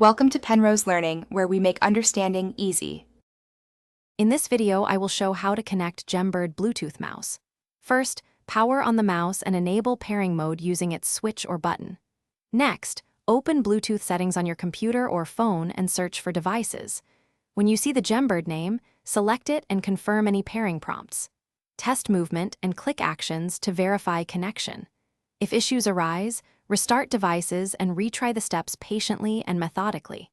Welcome to Penrose Learning, where we make understanding easy. In this video, I will show how to connect Gembird Bluetooth mouse. First, power on the mouse and enable pairing mode using its switch or button. Next, open Bluetooth settings on your computer or phone and search for devices. When you see the Gembird name, select it and confirm any pairing prompts. Test movement and click actions to verify connection. If issues arise, restart devices and retry the steps patiently and methodically.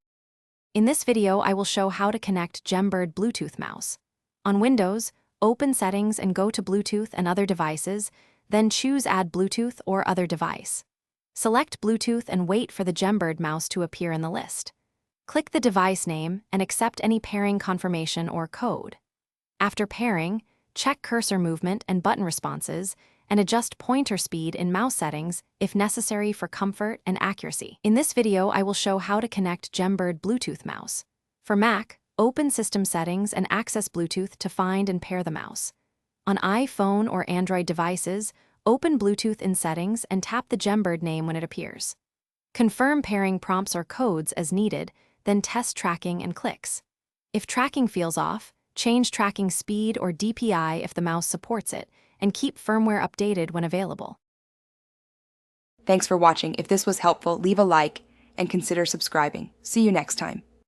In this video, I will show how to connect Gembird Bluetooth mouse. On Windows, open Settings and go to Bluetooth and other devices, then choose Add Bluetooth or other device. Select Bluetooth and wait for the Gembird mouse to appear in the list. Click the device name and accept any pairing confirmation or code. After pairing, check cursor movement and button responses, and adjust pointer speed in mouse settings if necessary for comfort and accuracy. In this video, I will show how to connect Gembird Bluetooth mouse. For Mac, open System Settings and access Bluetooth to find and pair the mouse. On iPhone or Android devices, open Bluetooth in Settings and tap the Gembird name when it appears. Confirm pairing prompts or codes as needed, then test tracking and clicks. If tracking feels off, change tracking speed or DPI if the mouse supports it, and keep firmware updated when available. Thanks for watching. If this was helpful, leave a like and consider subscribing. See you next time.